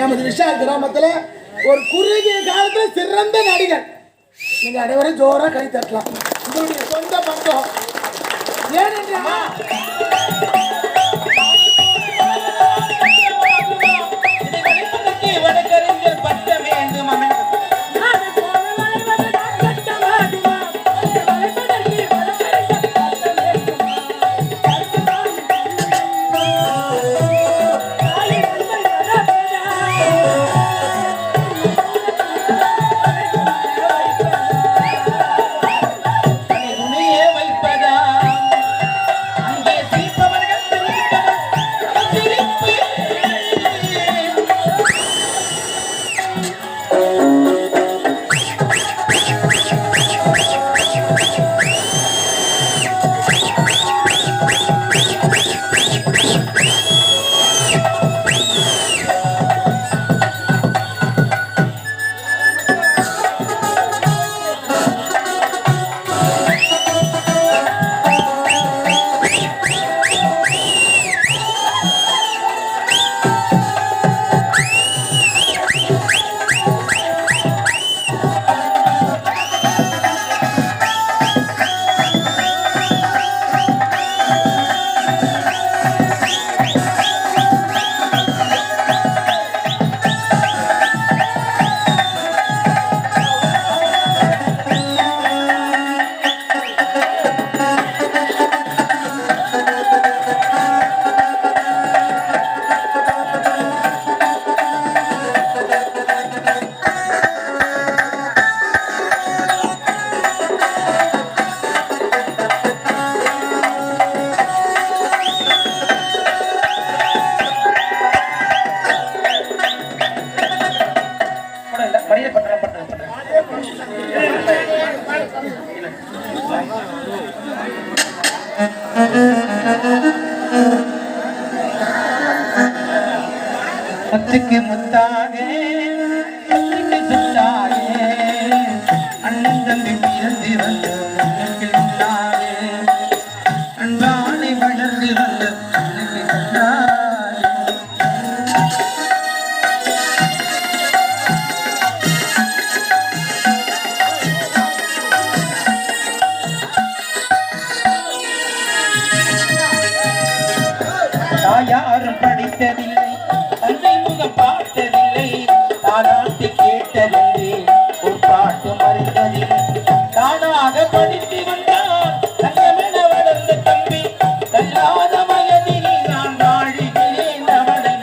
நமது விஷால் கிராமத்துல ஒரு குறுகிய காலத்துல சிறந்த நடிகர். நீங்க அனைவரும் ஜோரா கை தட்டலாம். உங்களுடைய சொந்த பந்தம் ஏனென்றா வடக்கறிஞர் பட்ட வேண்டும் அமன் முத்துக்கு முத்தாக முத்துக்கு சுத்தாக அண்ணன் தம்பி பிறந்து வந்து முன்னுக்கு முன்னாலே அன்பானை வளர்ந்து வந்து முன்னுக்கு முன்னாலே தாயாரும் படித்ததில்லை தந்தை முகம் பார்த்ததில்லை தானாட்டி கேட்டதில்லை ஒரு பாட்டு மறைந்ததில்லை தானாக படித்து வந்தார் தங்கமென வளர்ந்த தம்பி கல்லாத வயதில் நான் வாழுகிறேன் அவனை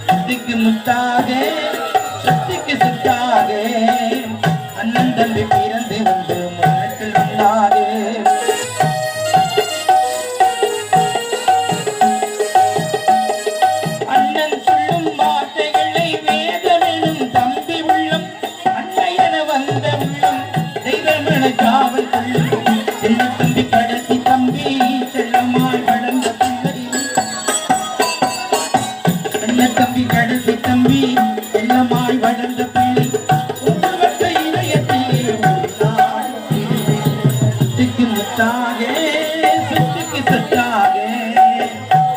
சுத்திக்கு முத்தாக சுத்திக்கு சுத்தாக அண்ணன் தம்பி பிறந்து வந்து முன்னுக்கு வந்தாரே காவல் என்ன தம்பி கடைசி தம்பி செல்லமாய் வளர்ந்த பிள்ளை என்ன தம்பி கடைசி தம்பி செல்லமாய் வளர்ந்த பிள்ளை உருவத்த இணையத்திலே சுத்திக்கு முத்தாக சுத்திக்கு சொத்தாக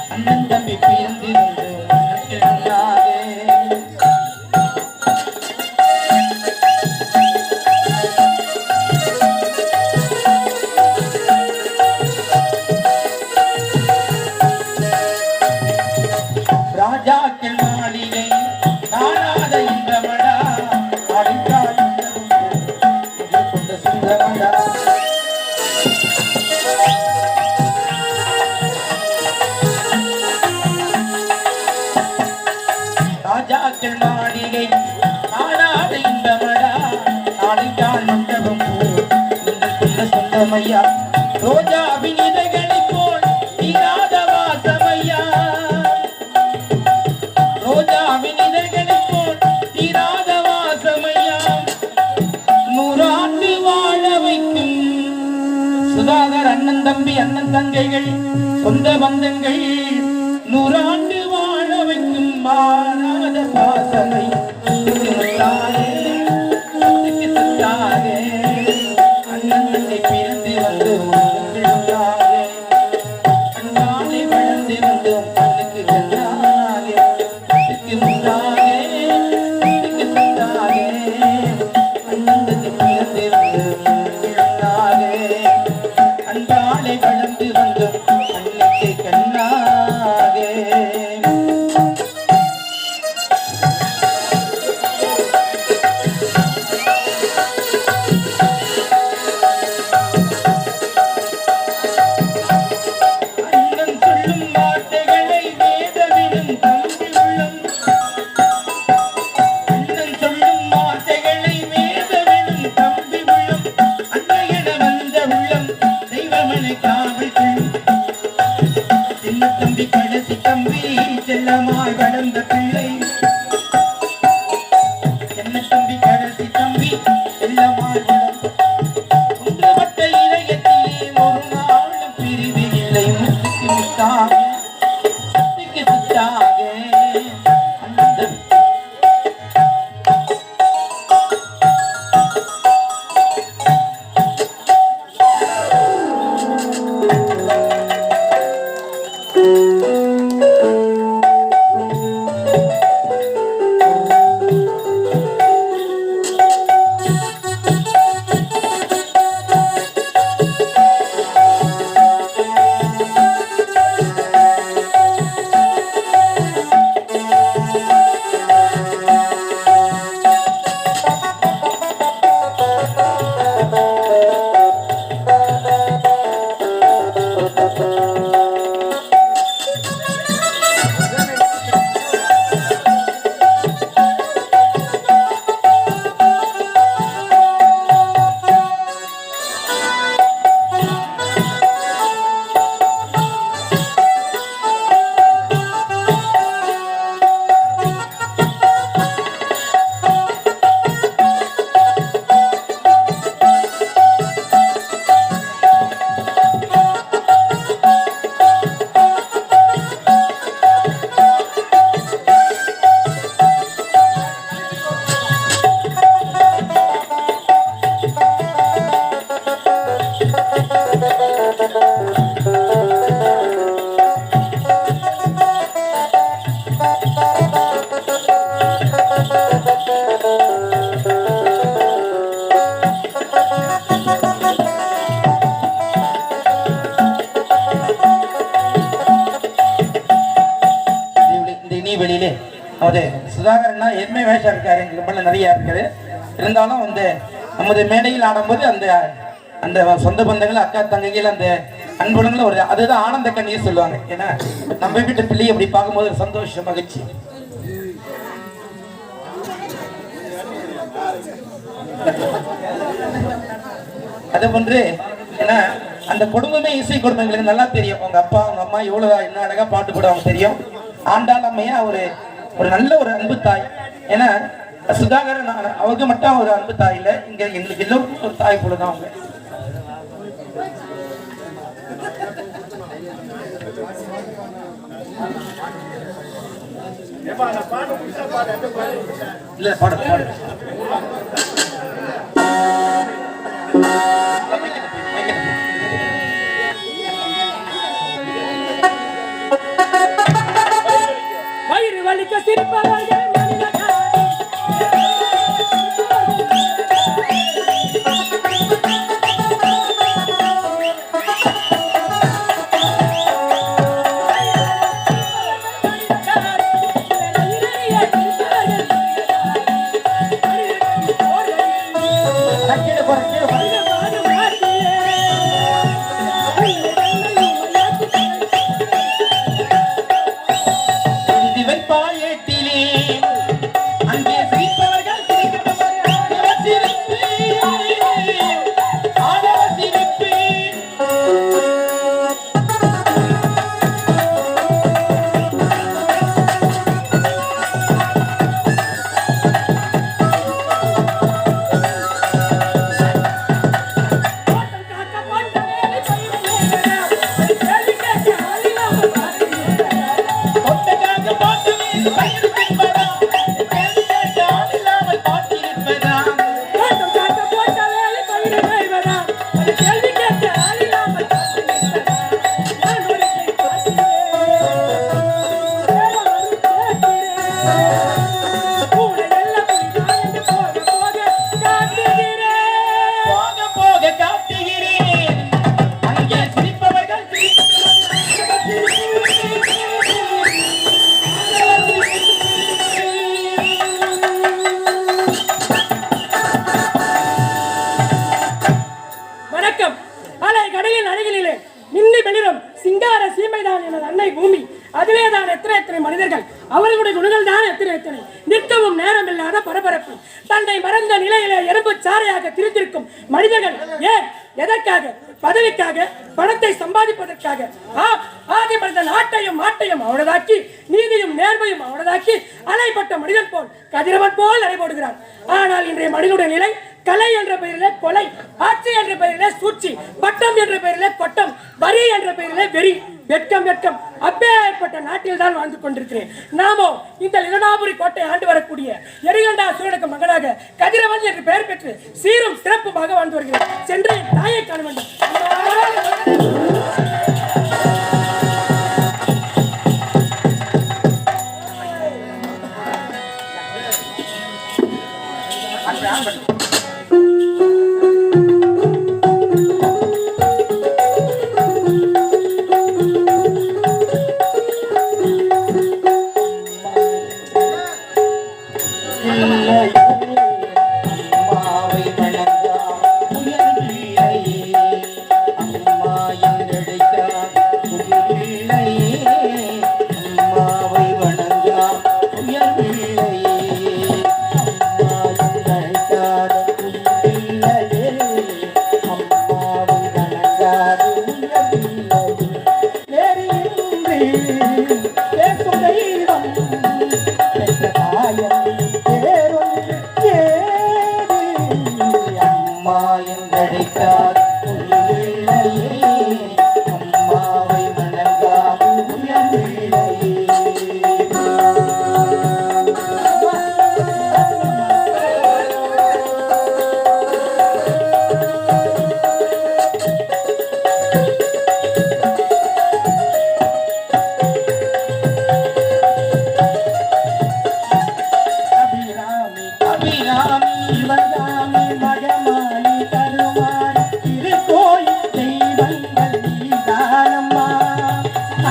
அண்ணன் தம்பி பிறந்து ராஜாக்கள் மாளிகை காணாத இன்பமடா அடித்தால் கொண்ட சுந்தரமடா ராஜாக்கள் மாளிகை காணாத இன்பமடா அடித்தால் மண்டபம் கொண்ட சொந்தமையா ரோஜாவின் இதழ்களை போல் தீராத வாசமையா ரோஜாவின் இதழ்களை போல் தீராத வாசமையா நூறாண்டு வாழ வைக்கும் சுதாகர் அண்ணன் தம்பி அண்ணன் தங்கைகள் சொந்த பந்தங்கள் நூறாண்டு வாழ வைக்கும் மாறாத வாசமை அண்ணன் தங்கை பிறந்து வந்து அன்பானை வளர்ந்து வந்து கண்ணுக்கு வெள்ளாக முத்தாக சுதாகரன்னா எதுவுமே வேஷம் இருக்காரு, எங்களுக்கு ரொம்ப நிறைய இருக்குது. இருந்தாலும் வந்து நமது மேடையில் ஆடும்போது அந்த அந்த சொந்த பந்தங்கள் அக்கா தங்கைகள் அந்த அன்புலங்களும் ஒரு அதுதான் ஆனந்த கண்ணீர் சொல்லுவாங்க. ஏன்னா நம்ம வீட்டு பிள்ளையை அப்படி பார்க்கும்போது ஒரு சந்தோஷம் மகிழ்ச்சி. அது போன்று ஏன்னா அந்த குடும்பமே இசை குடும்பம் எங்களுக்கு நல்லா தெரியும். உங்க அப்பா உங்க அம்மா எவ்வளவு என்ன அழகா பாட்டு போடுவாங்க தெரியும். ஆண்டாள் அம்மையா ஒரு நல்ல ஒரு அன்பு தாய். ஏன்னா சுதாகரன் அவங்க மட்டும் ஒரு அன்பு தாய் இல்லை, இங்க எங்களுக்கு எல்லோருக்கும் ஒரு தாய் போலதான் அவங்க. இல்ல பாடு பாடு வயிறு வலிக்க சிரிப்பவர்கள் சிங்கார சீமைதான் எனது அன்னை பூமி. அதுவே தான் எத்தனை மனிதர்கள், அவர்களுடைய குணங்கள் தான் எத்தனை. நிற்கவும் நேரம் இல்லாத பரபரப்பு, தன்னை மறந்த நிலையிலே எறும்பு சாரையாக திரிந்திருக்கும் மனிதர்கள். ஏன், எதற்காக? பதவிக்காக, பணத்தை சம்பாதிப்பதற்காக. ஆதி மனிதன் ஆட்டையும் மாட்டையும் அவனதாக்கி, நீதியும் நேர்மையும் அவனதாக்கி, அலைப்பட்ட மனிதன் போல் கதிரவன் போல் அலைபோடுகிறான். ஆனால் இன்றைய மனிதனுடைய நிலை கலை என்ற பெயரிலே கொலை, ஆட்சி என்ற பெயரிலே சூழ்ச்சி, பட்டம் என்ற பெயரிலே கொட்டம், வரி என்ற பெயரிலே வெறி, வெட்கம் அப்பேற்பட்ட நாட்டில் தான் வாழ்ந்து கொண்டிருக்கிறேன். நாமோ இந்த லிலனாபுரி கோட்டை ஆண்டு வரக்கூடிய எரிகண்டா சூழலுக்கு மகனாக கதிரவன் என்று பெயர் பெற்று சீரும் சிறப்புமாக வாழ்ந்து வருகிறேன். சென்று தாயை காண வேண்டும்.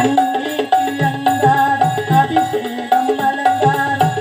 அன்னைக்கு அன்றாட அபிஷேகம் அலங்காரம்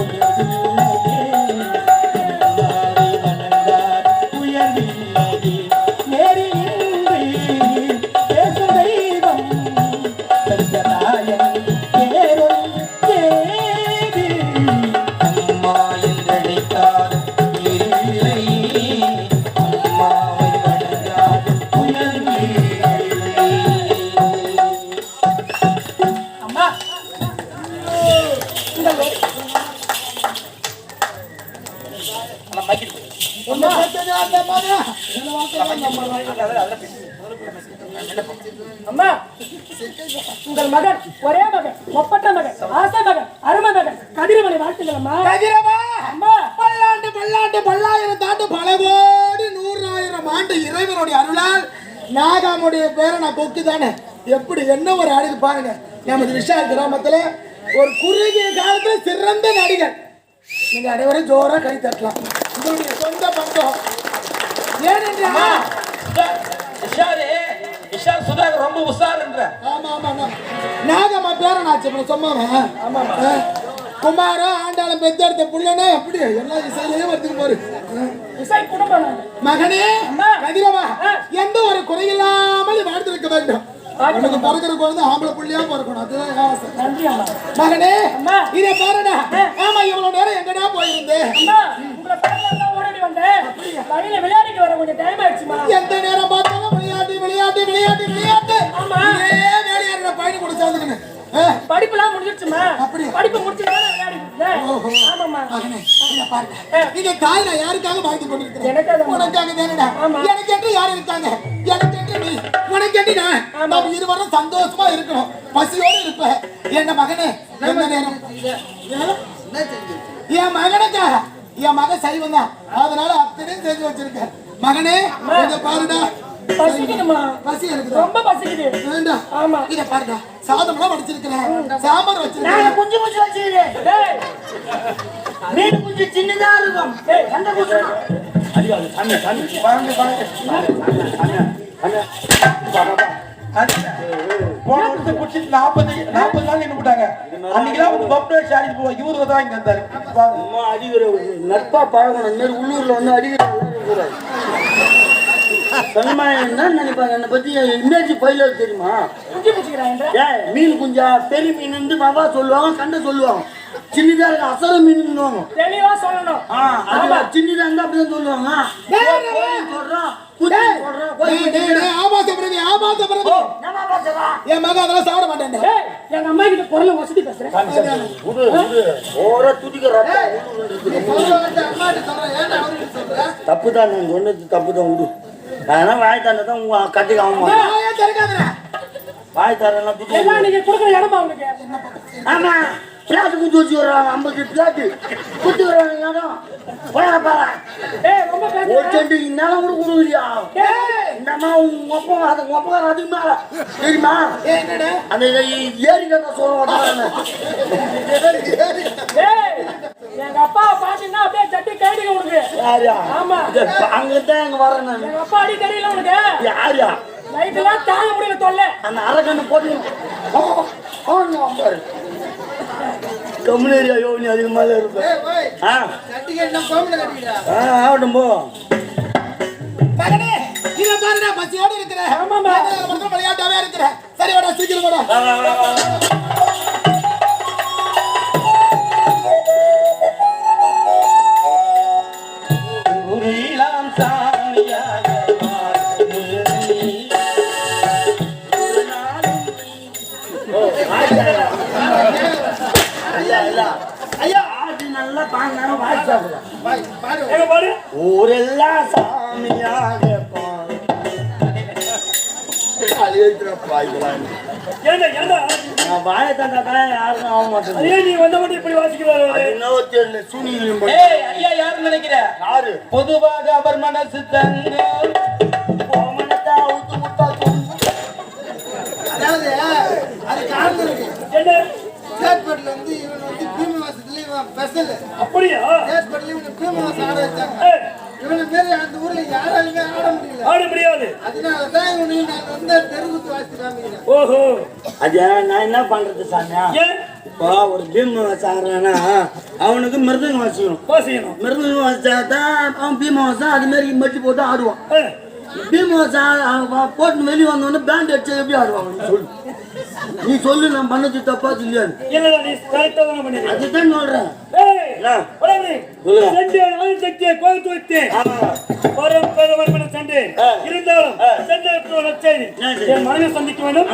உயர்வில்லையே அம்மாவை வணங்காத உயர்வில்லையே நேரில் இன்றி பேசும் தெய்வம் தரிசனாயன் பேரொன்று தேவி அம்மா என்றழைத்தால் உயிரில்லையே அம்மாவை வணங்காத உயர்வில்லையே. அம்மா ஒண்ணு பிரச்சனை அந்த மாதிரி அம்மா உங்கள் மகன் ஒரே மகன் ஒப்பற்ற மகன் ஆசை மகன் அருமை மகன் கதிரவனை வாழ்த்துங்கள் அம்மா. கதிரவா அம்மா பல்லாண்டு பல்லாண்டு பல்லாயிரம் தாண்டு பல கோடி 100,000 ஆண்டு இறைவனுடைய அருளால் நாகாமுடைய பேரை நான் கொக்கு தானே எப்படி என்ன ஒரு அழகு பாருங்க. நமது விஷால் கிராமத்துல ஒரு குறுகிய காலத்துல சிறந்த நடிகர். நீங்க அனைவரும் ஜோரா கை தட்டலாம். உங்களுடைய சொந்த பந்தம் ஏனென்றா விஷால் சுதாகர் ரொம்ப உஷாருன்ற. ஆமா ஆமா ஆமா நாகம்மா பேரை நான் சொன்னாம குமாரா ஆண்டாளம் பெத்தெடுத்த புள்ளனே அப்படி எல்லா இசையிலையும் வருதுக்கு பாரு. இசை குடும்பம் மகனே அம்மா. கதிரவா எந்த ஒரு குறையில்லாமல் வாழ்ந்திருக்க வேண்டும். உனக்கு பிறக்கிற குழந்தை ஆம்பளை புள்ளியா பிறக்கணும் அதுதான் என் ஆசை. நன்றி அம்மா. மகனே அம்மா. இதை பாருடா. ஆமா இவ்வளவு நேரம் எங்கடா போயிருந்தேன். அம்மா உங்களை பக்கத்துல ஓடி வந்தேன். வழியில விளையாடிட்டு வர கொஞ்சம் டைம் ஆயிடுச்சுமா. எந்த நேரம் பார்த்தாலும் விளையாட்டு விளையாட்டு விளையாட்டு விளையாட்டு. ஆமா. இதே வேலையாடுற பயணி கூட சேர்ந்துக்கணும். படிப்புலாம் முடிஞ்சிருச்சுமா. அப்படியா? படிப்பு முடிச்சுட்டு விளையாடிட்டு இருந்தேன். ஓஹோ. ஆமாம்மா. மகனே இதை பாருடா. இந்த தாய் நான் யாருக்காக வாழ்ந்து கொண்டிருக்கிறேன்? எனக்காக. உனக்காக தானடா. ஆமா. எனக்கு என்று யார் இருக்காங்க? எனக்கு என்று நீ, உனக்கு என்று நான். நாம் இருவரும் சந்தோஷமா இருக்கணும். பசியோடு இருப்ப என்ன மகனே எந்த நேரம் என் மகனுக்காக என் மகன் சைவம் தான். அதனால அத்தனையும் செஞ்சு வச்சிருக்கேன். மகனே இதை பாருடா. பசிக்குதுமா. பசி இருக்குது. ரொம்ப பசிக்குது. வேண்டாம். ஆமா. இதை பாருடா. சாதம்லாம் வடிச்சிருக்கிறேன். சாம்பார் நாங்க வச்சிருக்கேன். குஞ்சு குஞ்சு வச்சுக்கிறேன். டேய் மீன் குஞ்சு சின்னதா இருக்கும். அந்த குஞ்சு போன வருஷம் குடிச்சிட்டு 40 நாள் நின்று போட்டாங்க. அன்னைக்கெல்லாம் வந்து பப்ளே ஷாரி போ இவரு தான் இங்க இருந்தாரு. அம்மா அடிக்கிற நட்பா பழகணும். இந்த மாதிரி உள்ளூர்ல வந்து அடிக்கிற சொன்னமா என்ன நினைப்பாங்க என்னை பத்தி இமேஜ் பயில தெரியுமா? குஞ்சு பிடிச்சிக்கிறாங்க. ஏன் மீன் குஞ்சா பெரிய மீன் வந்து பாபா சொல்லுவாங்க கண்ட சொல்லுவாங்க. சின்னதா இருக்க அசர மீன் தெளிவா சொல்லணும். சின்னதா இருந்தா அப்படிதான் சொல்லுவாங்க. சொல்றோம் குச்சி சொல்றோம் டேய், டேய், டேய், ஆபாசப்படுறது, ஆபாசப்படுறது. நம்ம பார்த்தவா என் மகன் அதெல்லாம் சாப்பிட மாட்டேன். டேய் எங்க அம்மா கிட்ட குரல வசதி பேசுறேன். விடு விடு ஓர துடிக்கிற தப்பு தான் நான் சொன்னது தப்பு தான் விடு. நான் வாய் தானே தான் உங்க கட்டிக்க ஆகுமா வாய் தரேன்னா துடி. எல்லாம் நீங்க கொடுக்குற இடமா உங்களுக்கு. ஆமா பிளாட்டு குத்தி வச்சு வர்றாங்க 50 பிளாட்டு குத்தி வர்றாங்க இடம் போயாப்பா டேய் ரொம்ப ஒரு பேசுறேன். செண்டு நிலம் கூட கொடுக்குறியா? டேய் இந்தம்மா உங்க ஒப்பம் அதுக்கு மேல தெரியுமா? என்னடா அந்த ஏரிக்கா சொல்லுவாங்க. டேய் எங்க அப்பா பாத்தீங்கன்னா அப்படியே சட்டி கைடிங்க உனக்கு. யாரியா? ஆமா. அங்கதான் எங்க வரேன் நான். எங்க அப்பா அடி தெரியல உனக்கு. யாரியா? நைட் எல்லாம் தாங்க முடியல தொல்லை. அந்த அரக்கண்ணு போட்டு கம்முனேரியா யோனி அதிகமாக இருப்பேன். ஆகட்டும் போ. மகனே இதை பாருடா பசியோடு இருக்கிறேன். ஆமாம்மா. மட்டும் விளையாட்டாவே இருக்கிறேன். சரி வாடா சீக்கிரம் வாடா. ஊரெல்லாம் சாமியாக ஐயா ஆட்டு நல்லா பாங்க வாய்ச்சாங்க. எங்க பாரு. ஊரெல்லாம் சாமியாக வாய தந்தா யாருக்கும் ஆக மாட்டேன். ஐயா நீ வந்த மட்டும் இப்படி வாசிக்கிறாரு. என்னவோ தெரியல சூனியம் ஏய் ஐயா யாருன்னு நினைக்கிற? யாரு பொதுவாக அவர் மனசு தங்கம். கோமனத்தா ஊத்து முட்டா அதாவது அது காரணம் இருக்கு. என்ன ஸ்டேட்மெண்ட்ல வந்து இவன் வந்து பீமவாசத்துல இவன் ஸ்பெஷல். அப்படியா? ஸ்டேட்மெண்ட்ல இவன் பீமவாசம் ஆட வச்சாங்க. ஏய் இவனை மாரி அந்த ஊர்ல யாராலுமே ஆட முடியல. ஆட முடியாது. அதனாலதான் இவனை நான் வந்து தெருவுத்து வாசி காமிக்கிறேன். ஓஹோ. அது நான் என்ன பண்றது சாமியா? ஏன் இப்போ ஒரு பீம் வாசாங்கன்னா அவனுக்கு மிருதங்க வாசிக்கணும். மிருதங்க வாசிச்சா தான் அவன் பீம் வாசம் அது மாதிரி மட்டி போட்டு ஆடுவான். பீம் வாசா போட்டு வெளியே வந்தோடனே பேண்ட் அடிச்சா எப்படி ஆடுவாங்க சொல்லு. நீ சொல்லு, நான் பண்ணது தப்பா இல்லையான்னு. அதுதான் சொல்றேன். இருந்தாலும் மனைவி சந்திக்க வேண்டும்.